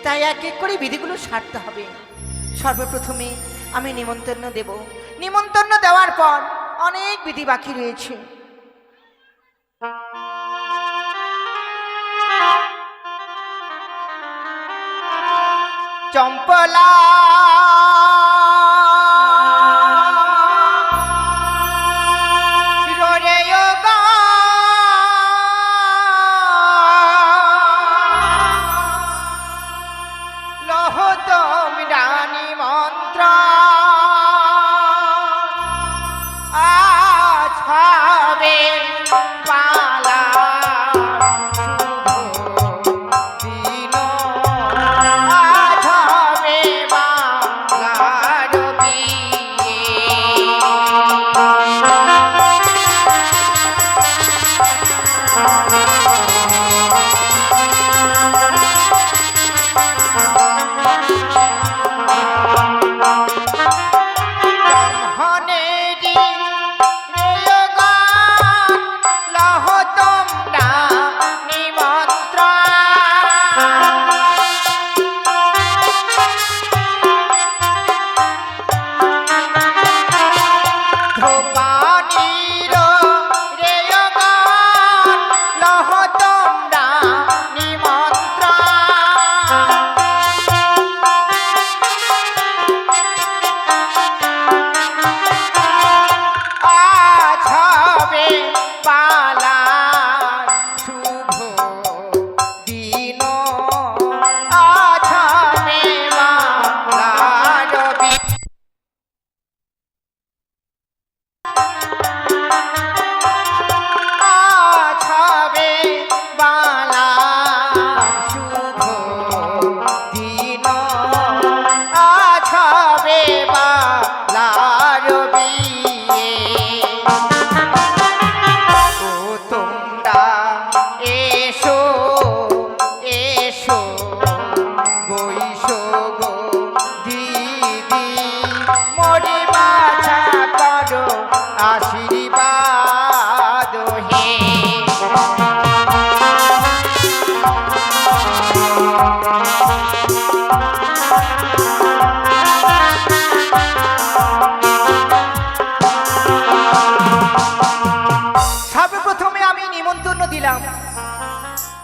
তাই এক এক করে বিধিগুলো সারতে হবে। সর্বপ্রথমে আমি নিমন্ত্রণ দেব। নিমন্ত্রণ দেওয়ার পর অনেক বিধি বাকি রয়েছে। চম্পলা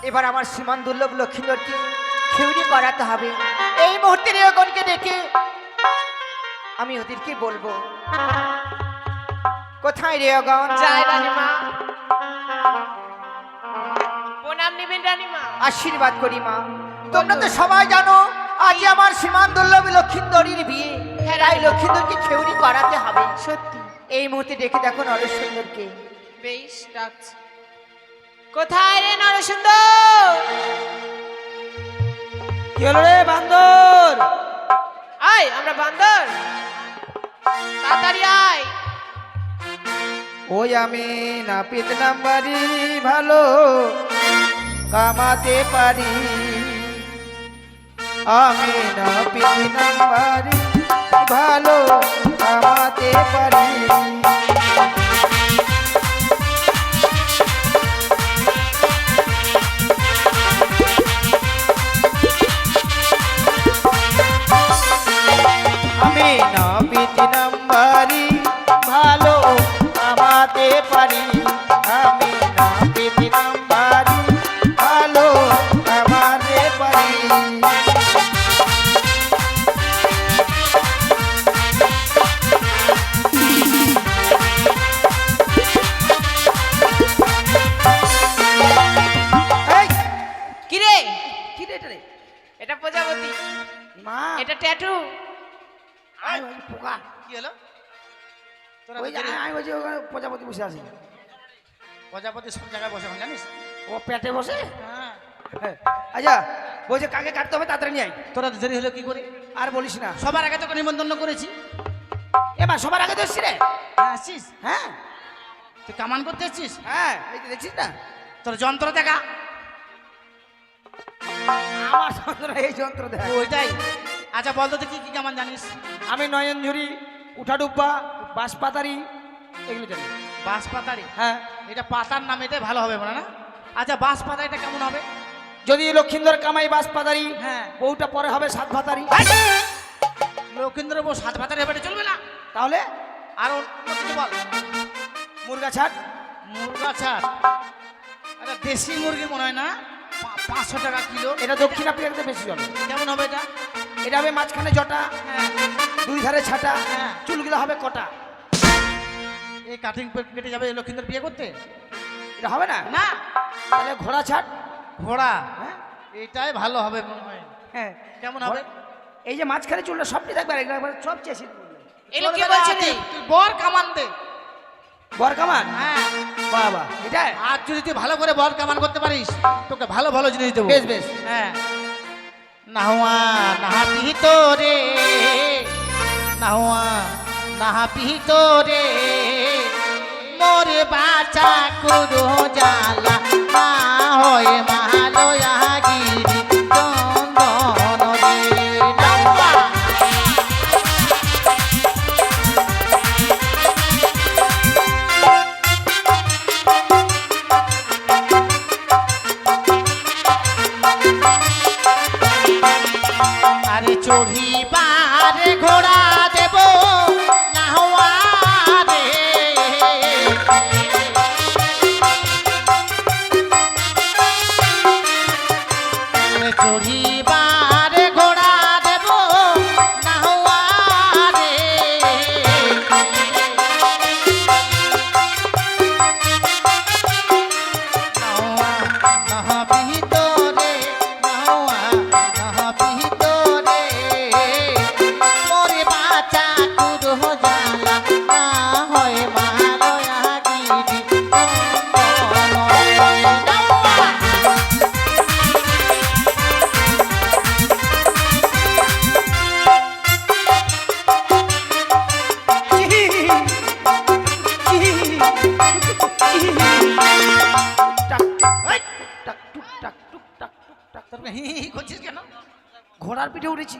এবার আমার শ্রীমান দুর্লভ লক্ষ্মীধরকে খেউরি করাতে হবে। এই মুহূর্তে রেয়গণকে ডেকে আমি ওদেরকে বলবো, কোথায় রেয়গণ? জয় রানীমা, প্রণাম নিবেন রানীমা। আশীর্বাদ করি মা। তোমরা তো সবাই জানো আজ আমার শ্রীমান দুর্লভ লক্ষ্মীধরের বিয়ে, তাই লক্ষ্মীধরকে খেউরি করাতে হবে। সত্যি এই মুহূর্তে ডেকে দেখো নরসুন্দরকে। বেশ ডাকছি। কোথায় রে নরসুন্দর? কি হলো রে বান্দর? আয়, আমরা বান্দর, তাড়াতাড়ি আয়। ওই আমি নাপিত নাম্বারি ভালো কামাতে পারি, আমি নাপিত নাম্বারি ভালো কামাতে পারি। আমি নাপিত নাম্বারি ভালো কামাতে পারি, আমি নাপিত নাম্বারি ভালো কামাতে পারি। কিরে কি রে এটা রে? এটা প্রজাপতি, মা এটা ট্যাটু। আয় ওই পোকা। কি হলো? তোরা ওই যে আমি বলছি ওখানে প্রজাপতি বসে আছে। প্রজাপতি সব জায়গায় বসে এখন জানিস? ও পেটে বসে। হ্যাঁ। আচ্ছা বলছে কাকে কাটতে হবে তাড়াতাড়ি নিয়ে আয়। তোরা দেরি হলো কি করে? আর বলিস না, সবার আগে তোকে নিমন্ত্রণ করেছি। এবার সবার আগে তো এসছি রে। হ্যাঁ আসছিস? হ্যাঁ তুই কামান করতে এসছিস? হ্যাঁ এই যে দেখছিস না তোর যন্ত্র দেখা। আমার যন্ত্র, এই যন্ত্র দেখ। ওইটাই। আচ্ছা বল তো তুই কি কি কামান জানিস? আমি নয়নঝুরি, উঠাডুব্বা, বাঁশপাতারি এগুলো জানি। বাঁশ পাতারি? হ্যাঁ এটা পাতার নাম, এটাই ভালো হবে মনে না? আচ্ছা বাঁশ পাতা এটা কেমন হবে? যদি লক্ষিন্দর কামাই বাস পাতারি, হ্যাঁ। বউটা পরে হবে সাত ভাতারি। লক্ষিন্দ্র বউ সাত ভাতারে হেঁটে চলবে না। তাহলে আর অন্য কিছু বল। মুরগা ছাট, মুরগা ছাড়, আরে দেশি মুরগি মনে হয় না, 500 টাকা কিলো। এটা দক্ষিণ আফ্রিকাতে বেশি চলে। কেমন হবে এটা? এটা হবে মাঝখানে জটা, হ্যাঁ। দুই ধারে ছাটা, হ্যাঁ। চুলগুলো হবে কটা। এই কাটিং কেটে যাবে লক্ষিন্দ্র বিয়ে করতে? এটা হবে না? না। তাহলে ঘোড়া ছাট। ঘোড়া, হ্যাঁ এটাই ভালো হবে মনে হয়। হ্যাঁ। কেমন হবে? এই যে মাঝখানে চুলটা সবটি থাকবে, আর এগুলো একবার সব চেষে এলো কি চলবে না, বলছে রে? তুই বর কামান দে। বর কামান। হ্যাঁ। বাবা এটা আর যদি তুই ভালো করে বর কামান করতে পারিস, তোকে ভালো ভালো জিনিস দেবো। বেশ বেশ। হ্যাঁ। নাহুয়া নাহাপি তোরে, নাহুয়া নাহাপি তোরে, মোরে বাঁচা কুরো জালা না হয় মালয়া গিরি চন্দন রে। নাহুয়া আরে চড়িবার ঘোড়া দেব নাহুয়া রে, আরে চড়িবার ঘোড়া দেব নাহুয়া রে, নাহুয়া নাহাপি তোরে, নাহুয়া নাহাপি তোরে, মোরে বাঁচা কুরো জালা না হয় মালয়া গিরি চন্দন রে। নাহুয়া তোর হি হি করছিস কেন? ঘোড়ার পিঠে উঠেছি।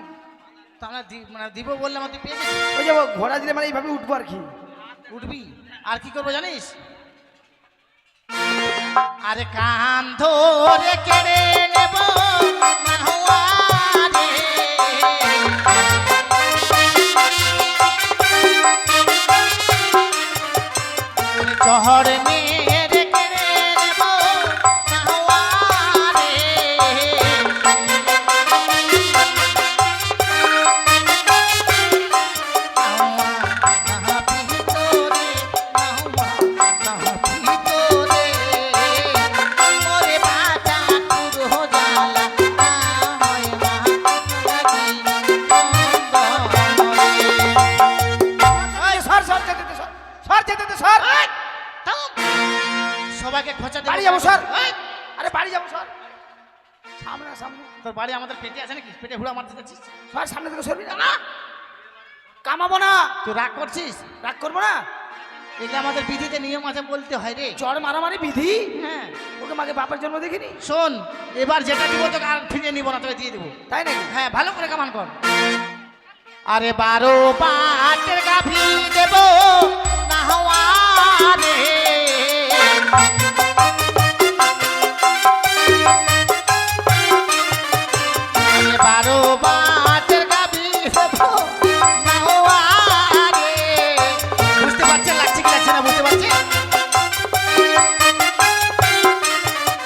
তাহলে মানে দিব বললাম, তুই পেয়ে গেছিস। ওই যে ঘোড়া দিলে মানে এইভাবে উঠবো আর কি। উঠবি আর কি করবো জানিস? আরে কান ধরে কেড়ে নেব নাহুয়া রে, চহর মেরে কেড়ে নেব নাহুয়া রে, নাহুয়া নাহাপি তোরে, নাহুয়া নাহাপি তোরে, মোরে বাঁচা কুরো জালা না হয় মালয়া গিরি চন্দন রে। এই সর সর যেতে দে, সর সর যেতে দে, সর। সবাইকে খোঁচা দেবো। বাড়ি যাবো, সর। এই, আরে বাড়ি যাবো, সর। সামনে না, সামনে তোর বাড়ি আমাদের পেটে আছে নাকি? পেটে হুড়া মারতে যাচ্ছিস? সর, সামনে থেকে সরবি না। কামাবো না। তুই রাগ করছিস? রাগ করবো না। এটা আমাদের বিধিতে নিয়ম আছে, বলতে হয় রে। চড় মারামারি বিধি। হ্যাঁ। ওকে মাকে বাপের জন্ম দেখিনি। শোন, এবার যেটা দিব তোকে আর ফিরিয়ে নিব না, তোকে দিয়ে দেবো। তাই নাকি? হ্যাঁ, ভালো করে কামান কর। আরে 12 পাটের গাভী দেব নাহুয়া রে, আরে 12 পাটের গাভী দেব নাহুয়া রে। বুঝতে পারছেন লাগছে কি লাগছে না? বুঝতে পারছেন?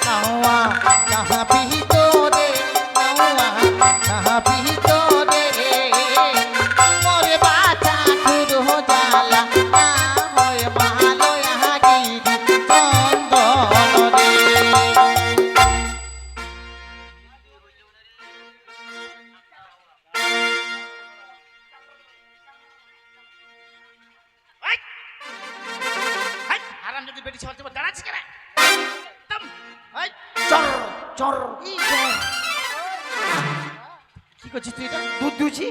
নাহুয়া নাহাপি তোরে, নাহুয়া নাহাপি তোরে, মোরে বাঁচা কুরো জালা না হয় মালয়া গিরি চন্দন রে। আরাম যদি বেটি সবাই দাঁড়াচ্ছি কেন? চর চর। কি করছিস তুই এটা? দুধ দুছি।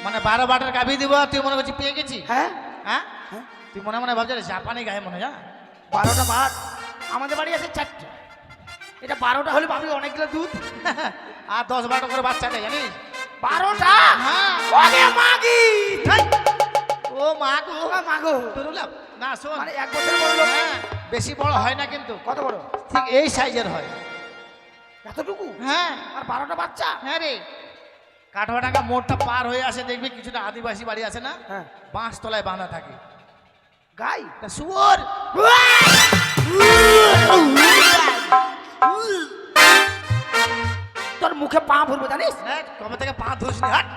মানে 12 বাটার গাভী দিব আর তুই মনে করছিস পেয়ে গেছি? হ্যাঁ হ্যাঁ, হ্যাঁ। তুই মনে মনে ভাবছিস জাপানি গায়ে মনে হয়। 12টা ভাত, আমাদের বাড়ি আছে 4টা। এটা 12টা হলে পাবি অনেকগুলো দুধ। আর 10-12টা করে বাচ্চা দেয় জানিস? 12টা? হ্যাঁ। ওরে মাগি। ঠাই। ও মা গো, ও মাগো। তোর লাভ না। শোন, মানে 1 বছর বড় লোক। হ্যাঁ, বেশি বড় হয় না কিন্তু, কত বড়? ঠিক এই সাইজের হয়। এতটুকু? হ্যাঁ আর 12টা বাচ্চা? হ্যাঁ রে, কাঠোয়াডাঙ্গা মোড়টা পার হয়ে আসে দেখবি কিছুটা আদিবাসী বাড়ি আছে না, হ্যাঁ। বাঁশ তলায় বাঁধা থাকে। গাই? তা শুয়োর তোর মুখে পা ভরবো জানিস? হ্যাঁ, কবে থেকে পা ধুসনি, হাট।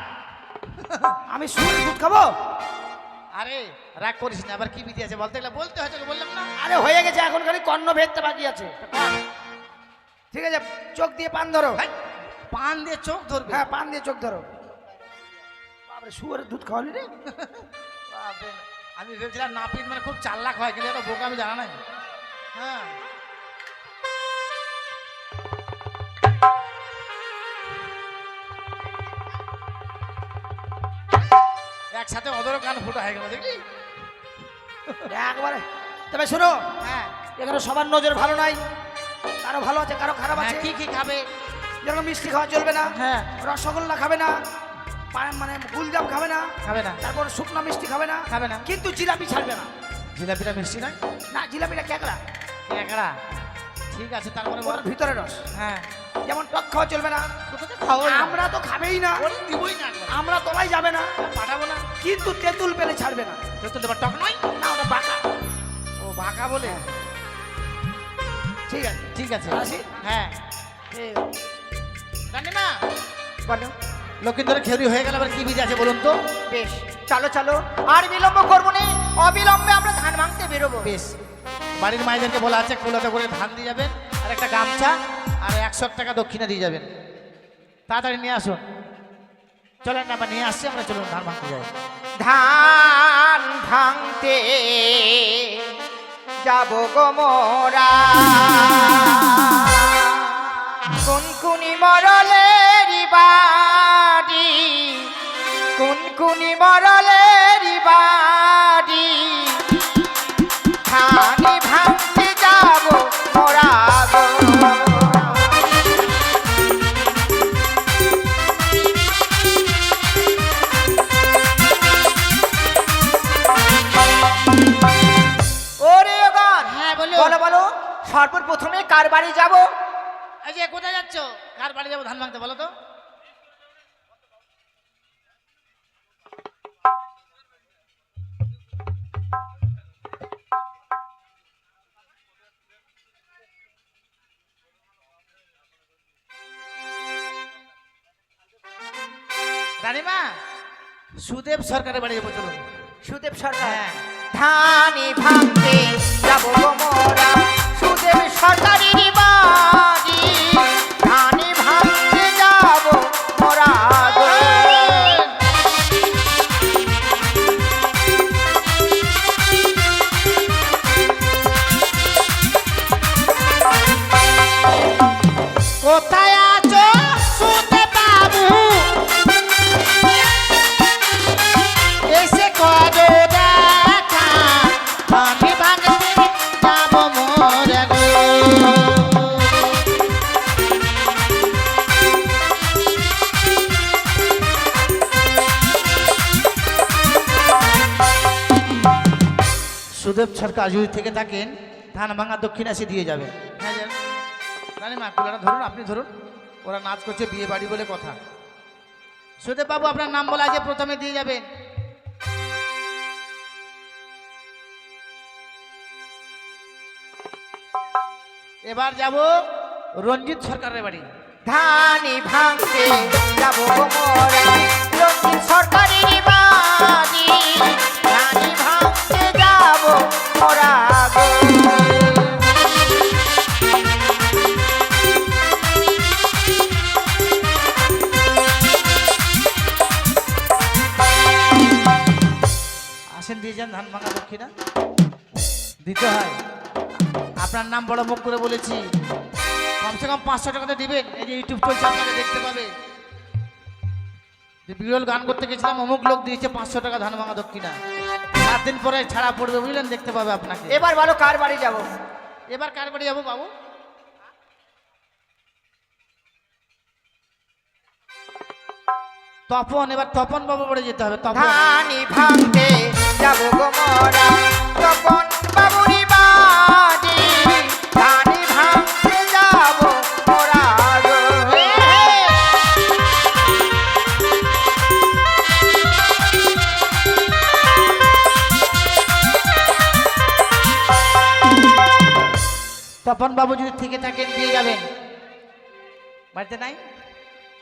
আমি শুয়োরের দুধ খাবো? আরে রাগ করিস না, আবার কি বিধি আছে বলতে গেলে বলতে হয়, তোকে বললাম না। আরে হয়ে গেছে, এখন খালি কর্ণ ভেদতে বাকি আছে। ঠিক আছে, চোখ দিয়ে পান ধরো। হাই, পান দিয়ে চোখ ধরবে? হ্যাঁ, পান দিয়ে চোখ ধরো। বাবারে, শুয়োরের দুধ খাওয়ালি রে? বাপরে, আমি ভেবেছিলাম নাপিত মানে খুব চালাক হয়, কিন্তু এটা বোকা, আমি জানা নাই। হ্যাঁ, একসাথে অদর কান ফুটা হয়ে গেল দেখলি। একবারে। তবে শোনো, হ্যাঁ এখানে সবার নজর ভালো নাই, কারো ভালো আছে কারো খারাপ হ্যাঁ, আছে। কি কি খাবে? যেরকম মিষ্টি খাওয়া চলবে না, হ্যাঁ। রসগোল্লা খাবে না, মানে গুলজাম খাবে না, খাবে না? তারপর শুকনো মিষ্টি খাবে না, খাবে না। কিন্তু জিলাপি ছাড়বে না। জিলাপিটা মিষ্টি নয়? না, জিলাপিটা ক্যাকড়া, একড়া। ঠিক আছে, তারপরে বল। ওর ভিতরে রস। হ্যাঁ, যেমন টক খাওয়া চলবে না। তোকে তো খাওয়াই না। আমরা তো খাবেই না, ওরে দিবই না একবার। আমরা তলায় যাবে না, পাঠাবো না। কিন্তু তেঁতুল পেলে ছাড়বে না। তেঁতুল এবার টক নয়? না, ওটা বাঁকা। ও বাঁকা বলে? ঠিক আছে, ঠিক আছে। আসি? হ্যাঁ। ঠিক। রানীমা, বলো। লক্ষিন্দরের খেউরি হয়ে গেল, আবার কি বিধি আছে বলুন তো? বেশ, চলো চলো, আর বিলম্ব করবো না, অবিলম্বে আমরা ধান ভাঙতে বেরোবো। বেশ, বাড়ির মায়েদেরকে বলা আছে কুলোতে করে ধান দিয়ে যাবেন, আর একটা গামছা আর 100 টাকা দক্ষিণা দিয়ে যাবেন। তাড়াতাড়ি নিয়ে আসুন। চলেন না, আমরা নিয়ে আসছি, আমরা চলুন ধান ভাঙতে যাই। ধান ভাঙতে যাব গো মোরা, কুনকুনি মরলেরি বাড়ি, কুনকুনি মরলেরি বাড়ি, ধানি ভাঙতে যাব মোরা গো। ওরে ওগণ, হ্যাঁ, বলুন। বলো বলো, সর্বপ্রথমে কার বাড়ি যাব? এই যে কোথায় যাচ্ছ? কার বাড়ি যাবো ধান ভাঙতে বলো তো? রানীমা, সুদেব সরকারের বাড়ি যাবো, চলুন। সুদেব সরকার? হ্যাঁ। ধানি ভাঙতে যাব গো মোরা, সুদেব সরকারের বাড়ি, ধানি ভাঙতে যাব মোরা গো। কোথায় আছো সুদেব বাবু? এসে করো দেখা, আমি ভাঙতে যাবো মোরে গো। সুদেব সরকার যদি থেকে থাকেন, ধান ভাঙা দক্ষিণ এসে দিয়ে যাবে। হ্যাঁ যান। রানীমা, কুলাটা ধরুন, আপনি ধরুন, ওরা নাচ করছে বিয়ে বাড়ি বলে কথা। সুদেব বাবু, আপনার নাম বলা আছে, প্রথমে দিয়ে যাবেন। এবার যাব রঞ্জিত সরকারের বাড়ি। ধানি ভাঙতে যাব গো মোরা, রঞ্জিত সরকারের বাড়ি, ধানি ভাঙতে যাব মোরা গো। আসেন, দিয়ে যান ধান ভাঙা দক্ষিণা। দিতে হয়, আপনার নাম বড় মুখ করে বলেছি, কমসে কম 500 টাকা তো দিবেন। এই যে ইউটিউব চলছে, আপনাকে দেখতে পাবে যে বিরল গান করতে গেছিলাম, অমুক লোক দিয়েছে 500 টাকা ধান ভাঙা দক্ষিণা। 7 দিন পরে ছাড়া পড়বে, বুঝলেন, দেখতে পাবে আপনাকে। এবার বলো কার বাড়ি যাব? এবার কার বাড়ি যাবো বাবু? তপন, এবার তপন বাবু বাড়ি যেতে হবে। তপন। ধানি ভাঙতে যাব গো মোরা, তপন বাবুরি বাড়ি, ধানি ভাঙতে যাব মোরা স্বপন বাবু যদি থেকে থাকেন দিয়ে যাবেন। বাড়িতে নাই?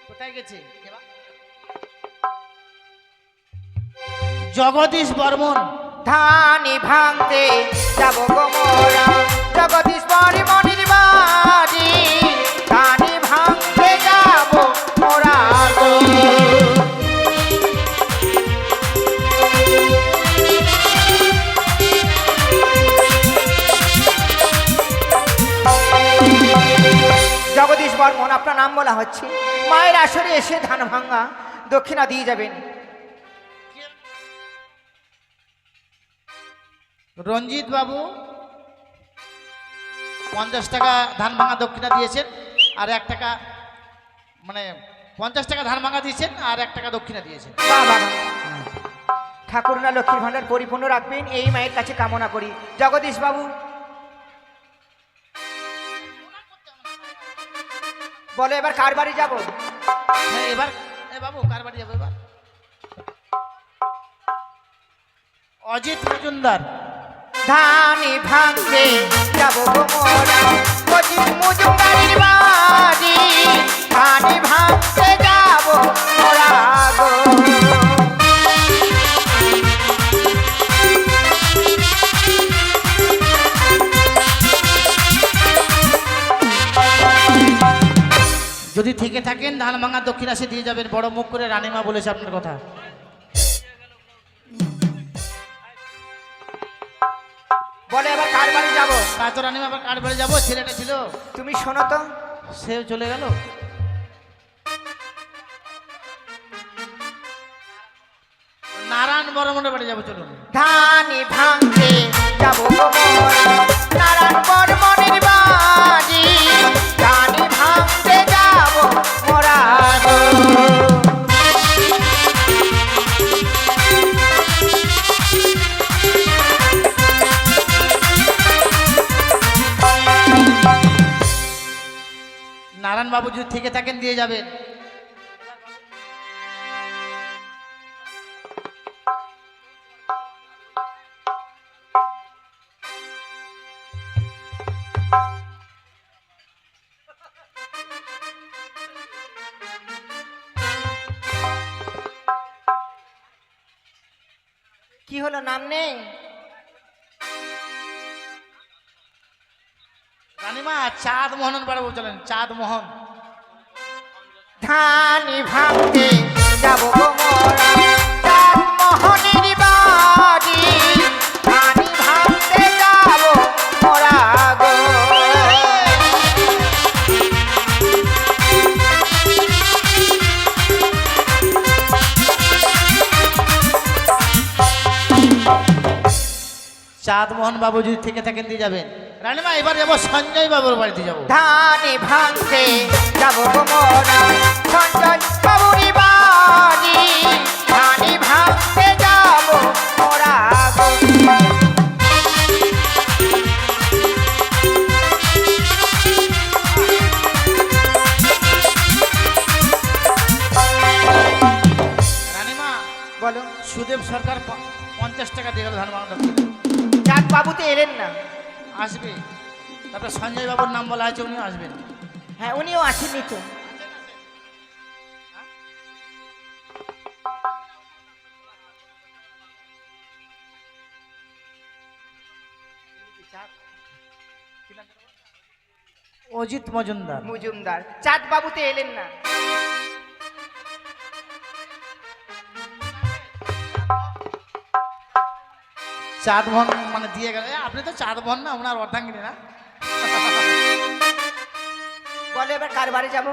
কোথায় গেছে? জগদীশ বর্মন। ধানি ভাঙতে যাব গো মোরা জগদীশ বর্মনের বাড়ি, ধানি ভাঙতে যাব মোরা গো। জগদীশ বর্মন আপনার নাম বলা হচ্ছে, মায়ের আসরে এসে ধান ভাঙা দক্ষিণা দিয়ে যাবেন। রঞ্জিত বাবু 50 টাকা ধান ভাঙা দক্ষিণা দিয়েছেন, আর 1 টাকা মানে 50 টাকা ধান ভাঙা দিয়েছেন আর 1 টাকা দক্ষিণা দিয়েছেন। বাবা ঠাকুরনা লক্ষ্মীর ভাণ্ডার পরিপূর্ণ রাখবেন এই মায়ের কাছে কামনা করি। জগদীশ বাবু বলো এবার কার বাড়ি যাব? হ্যাঁ, এবার বাবু কার বাড়ি যাবো এবার? অজিত মজুমদার। ধানি ভাঙতে যাব গো মোরা অজিত মজুমদারের বাড়ি, ধানি ভাঙতে যাব মোরা গো। যদি থেকে থাকেন ধান ভাঙা দক্ষিণা সে দিয়ে যাবেন। বড় মুখ করে রানীমা বলেছে আপনার কথা। বলে এবার কার বাড়ি যাব? তা তো রানীমা আবার কার বাড়ি যাবো? ছেলেটা ছিল, তুমি শোনো তো, সেও চলে গেল। নারায়ণ বর্মনের বাড়ি যাবো, চলুন। ধানি ভাঙতে যাব গো মোরা নারায়ণ বর্মনের বাড়ি, ধানি ভাঙতে যাব মোরা গো। নারায়ণ বাবু যদি থেকে থাকেন দিয়ে যাবেন। কি হলো, নাম নেই? রানীমা চাঁদ মোহনের বাড়ি চলেন। চাঁদ মোহন। ধানি ভাঙতে যাব গো মোরা চাঁদ মোহনের বাড়ি, ধানি ভাঙতে যাব মোরা গো। চাঁদ মোহন বাবু যদি থেকে থাকেন দিয়ে যাবেন। রানীমা এবার যাবো সঞ্জয় বাবুর বাড়িতে যাবো। ধানি ভাঙতে যাব গো মোরা সঞ্জয় বাবুর বাড়ি, ধানি ভাঙতে যাব মোরা গো। রানীমা বলো, সুদেব সরকার 50 টাকা দিয়ে গেল ধান ভাঙা। চাঁদ বাবু তো এলেন না। আসবে, তারপরে সঞ্জয় বাবুর নাম বলা আছে, উনিও আসবেন। হ্যাঁ, উনিও আসেননি তো। অজিত মজুমদার। মজুমদার, চাঁদ বাবু তো এলেন না। চাঁদ মোহন মানে দিয়ে গেল। আপনি তো চাঁদ মোহন না, ওনার অর্ধাঙ্গিনী না? বলো এবার কার বাড়ি যাব?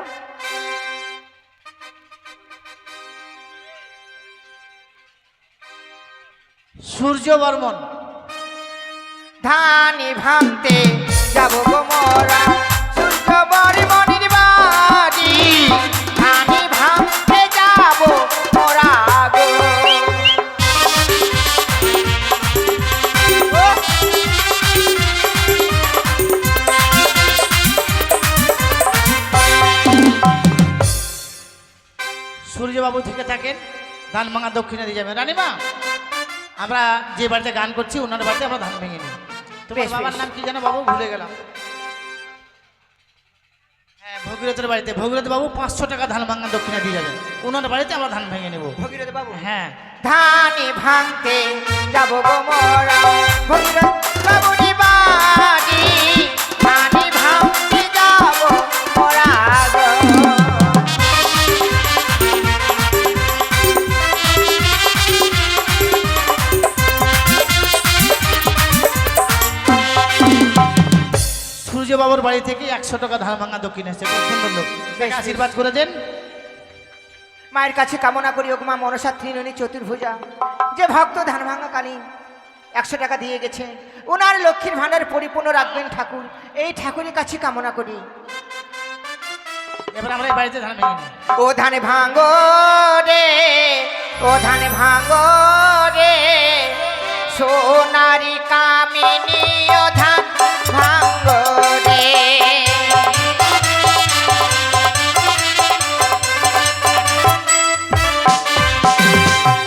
সূর্য বর্মন। ধানি ভাঙতে যাব গো মোরা সূর্য বর্মনের বাড়ি, ধানি ভাঙতে যাব মোরা গো। সূর্যবাবু থেকে থাকেন ধান ভাঙা দক্ষিণে দিয়ে যাবেন। রানীমা আমরা যে বাড়িতে গান করছি ওনার বাড়িতে আমরা ধান ভেঙে নিই। তোমার বেশ, বাবার বেশ। নাম কি জানো বাবু? ভুলে গেলাম। ভগীরথের বাড়িতে ভগীরথ বাবু 500 টাকা ধান ভাঙা দক্ষিণা দিয়ে যাবেন। ওনার বাড়িতে আমরা ধান ভেঙে নেব। ভগীরথ বাবু হ্যাঁ ধানে ভাঙতে যাব গো মোরা ভগীরথ বাবুর বাড়ি ধানে ভাঙতে যাব মোরা গো। সূর্য বাবুর বাড়ি থেকে 100 টাকা ধান ভাঙা দক্ষিণা এসেছে। খুব সুন্দর লোক, বেশ, আশীর্বাদ করে দেন। মায়ের কাছে কামনা করি ওগমা মনসা ত্রিনয়নী চতুর্ভুজা যে ভক্ত ধান ভাঙা কালী 100 টাকা দিয়ে গেছে ওনার লক্ষ্মীর ভাণ্ডার পরিপূর্ণ রাখবেন ঠাকুর, এই ঠাকুরের কাছে কামনা করি। এবার আমরা এই বাড়িতে ধান ভেঙে নিই। ও ধানে ভাঙো রে, ও ধানে ভাঙো রে, সোনারি কামিনী ও ধান ভাঙো রে।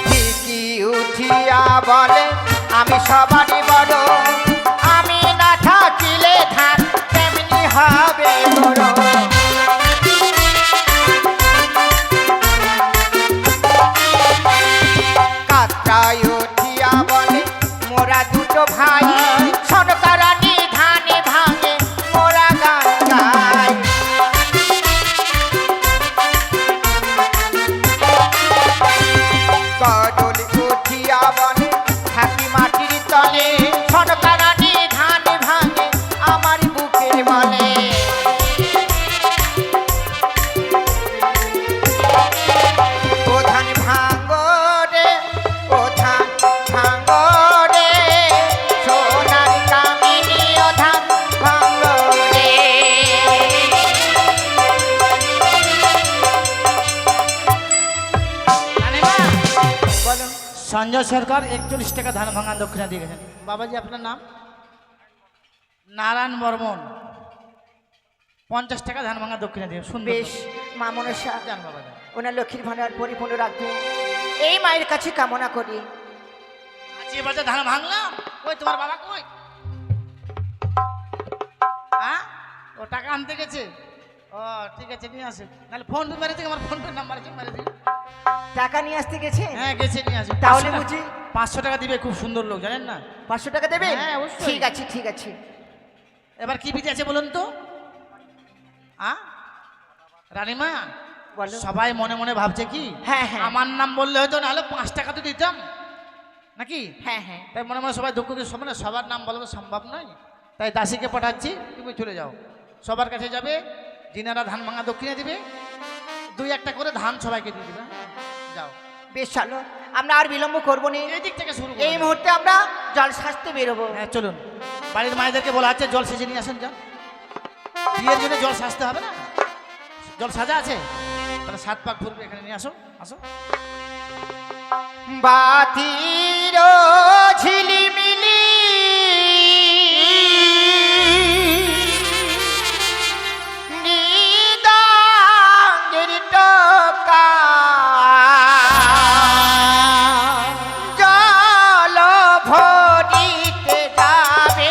ঠিকই উঠিয়া বলে আমি সবারই বড়, আমি না থাকিলে ধান তেমনি হবে বড়। কাকড়ায় উঠিয়া বলে মোরা দুটো ভাই, সরকারানি ধানে ভাঙে মোরা গান গাই। কদল উঠিয়া বলে থাকি মাটির তলে, সরকারানি ধানে ভাঙে আমার বুকের বলে। ও ধান ভাঙো রে, ও ধান ভাঙো রে, সোনার কামিনী ও ধান ভাঙো রে। রানীমা, বলো সঞ্জয় সরকার 41 টাকা ধান ভাঙা দক্ষিণা দিয়ে গেছেন। বাবাজি আপনার নাম? নারায়ণ বর্মন 50 টাকা ধান ভাঙা দক্ষিণা দিয়ে। সুন্দর বেশ, মা মনসা যান বাবা যান। ওনার লক্ষ্মীর ভাণ্ডার পরিপূর্ণ রাখবে এই মায়ের কাছে কামনা করি। আজকে বাজার ধান ভাঙলাম, ওই তোমার বাবা কই? হ্যাঁ, ও টাকা আনতে গেছে। ও ঠিক আছে, নিয়ে আসে। নাহলে ফোন পে মেরে দিই, আমার ফোন পে নাম্বার আছে, মেরে দিই। টাকা নিয়ে আসতে গেছে, হ্যাঁ গেছে, নিয়ে আসে। তাহলে বুঝি 500 টাকা দিবে, খুব সুন্দর লোক জানেন না। 500 টাকা দেবে? হ্যাঁ, অবশ্যই। ঠিক আছে ঠিক আছে। এবার কি বিধি আছে বলুন তো? রানীমা, বলো। সবাই মনে মনে ভাবছে কি হ্যাঁ, হ্যাঁ। আমার নাম বললে হয়তো, নাহলে 5 টাকা তো দিতাম নাকি। হ্যাঁ হ্যাঁ, তাই মনে মনে সবাই দুঃখ করে, মানে সবার নাম বলা তো সম্ভব নয়। তাই দাসীকে পাঠাচ্ছি, তুমি চলে যাও, সবার কাছে যাবে, যিনারা ধান ভাঙা দক্ষিণে দিবে 2-1টা করে ধান সবাইকে দিয়ে দিবে। যাও, বেশ চলো, আমরা আর বিলম্ব করবো না, এই দিক থেকে শুরু এই মুহূর্তে আমরা জল সাজতে বেরোবো। হ্যাঁ চলুন, বাড়ির মায়েদেরকে বলা আছে জল সেজে নিয়ে আসেন। যান, বিয়ের জন্য জল সাজতে হবে না, জল সাজা আছে, তাহলে 7 পাক ঘুরবে, এখানে নিয়ে আসো, আসো। বাতির ঝিলিমিলি নিদাঙ্গের টকা জল ভরিতে যাবে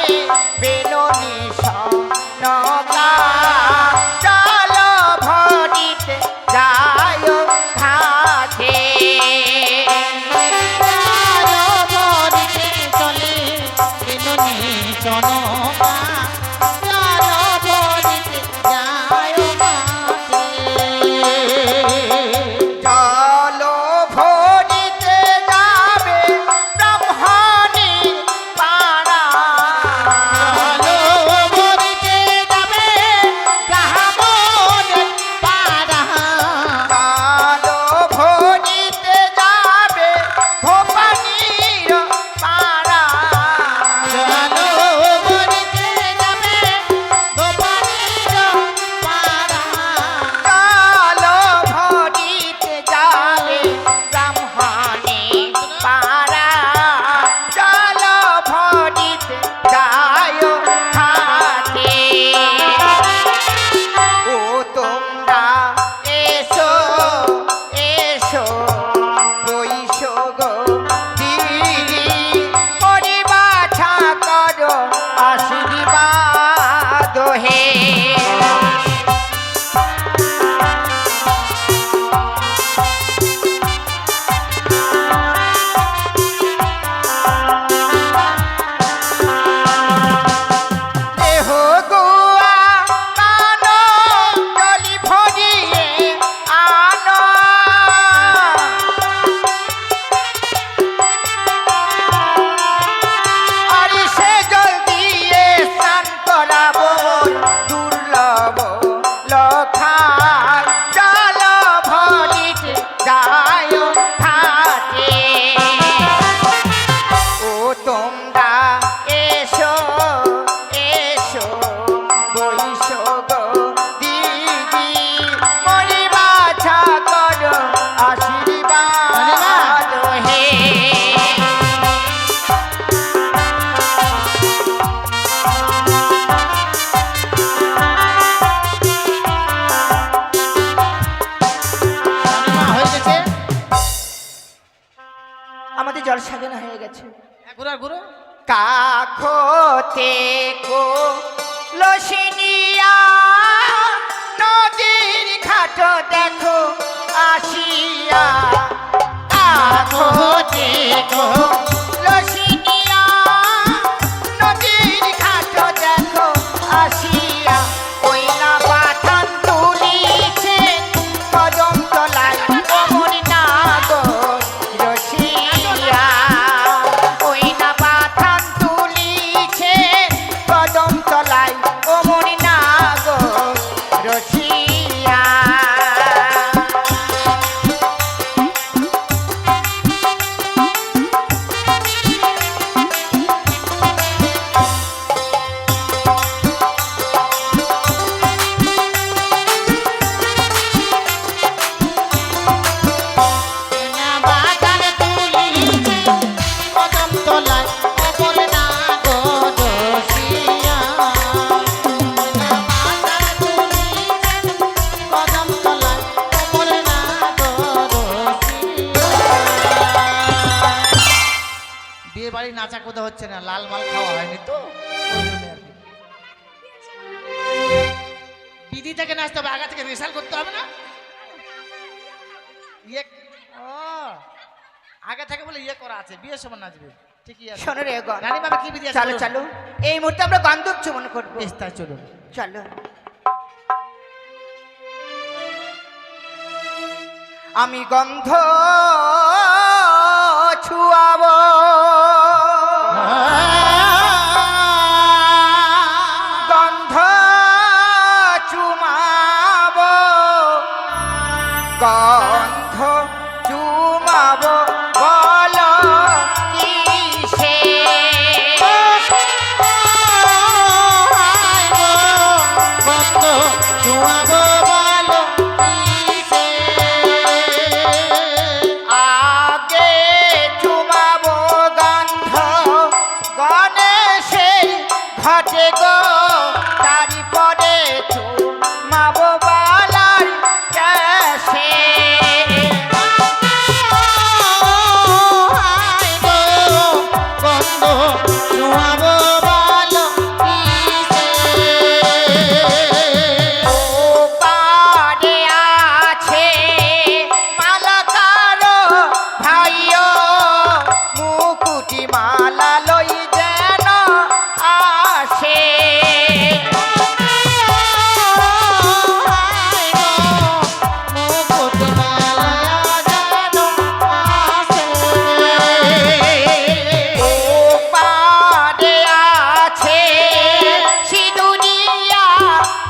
বেলনি নৌকা, জল ভরিতে যায় ঘাটে। জল সাজানো হয়ে গেছে। ঘুরো ঘুরো। কাখতে কো লসিনিয়া নদীর ঘাট দেখো আসিয়া, কাখতে কো লসিনিয়া নদীর ঘাট দেখো আসিয়া, ওই না পাঠান তুলিছে কদম তলায় অমর নাগর রসিয়া, ওই না পাঠান তুলিছে কদম তলায় অমর নাগর রসিয়া। বিয়ে বাড়ি নাচা কোথা হচ্ছে না, লাল মাল খাওয়া হয়নি তো, ওই জন্য আর কি। বিধি থেকে নাচতে হবে, আগা থেকে রেশাল করতে হবে না। ইয়ে ও আগে থেকে বলে ইয়ে করা আছে, বিয়ের সময় নাচবে, ঠিকই আছে। শোনো রে গণ, রানী বাবা কি বিধি আছে? চলো চলো, এই মুহূর্তে আমরা গন্ধব চুমন করবো। বেশ, তাই চলুন। চলো। আমি গন্ধ ছুয়াবো, গন্ধ চুমাবো, গন্ধ চুমাবো, বলো কিসে আগে চুমাবো গন্ধ গণেশের ঘটে গো, তারপরে চুমাবো বালার ক্যাশে। ও পারে আছে মালাকারো ভাইও, মুকুটি মালা লই যেন আসে। ও পারে আছে সিঁদুরিয়া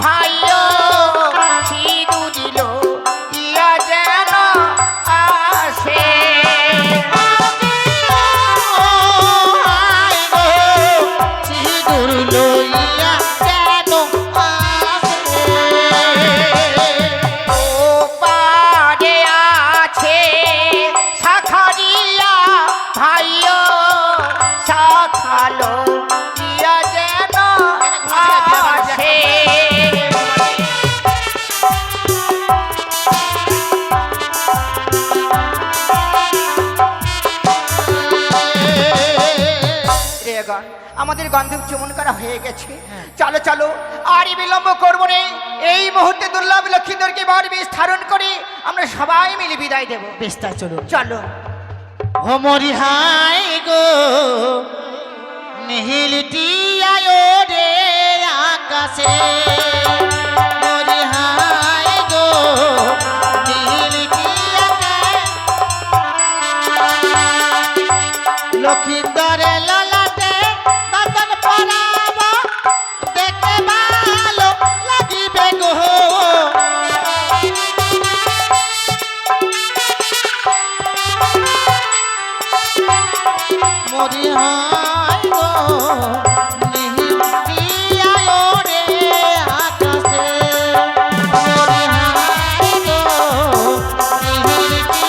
ভাইও, সিঁদুরিল ইয়া যেন আসে। ও পারে আছে শাখারিয়া ভাইও, শাখালো ইয়া যেন আসে। রেগন, আমাদের গন্ধব চুমন করা হয়ে গেছে। চলো চলো, আর বিলম্ব করবো না, এই মুহূর্তে দুর্লভ লক্ষ্মীদেরকে বর বেশ ধারণ করে আমরা সবাই মিলে বিদায় দেব। বেশ, তাই চলুন। চলো। ও মরি হাই গো নীলটি আয়ো রে আকাশে, মরি হাই গো নীলটি লক্ষিন্দরে ললাটে বাদন পরাব, দেখতে ভালো লাগিবে গো। মরি হাই গো নীলটি আয়ো রে আকাশে, মরি হাই গো নীলটি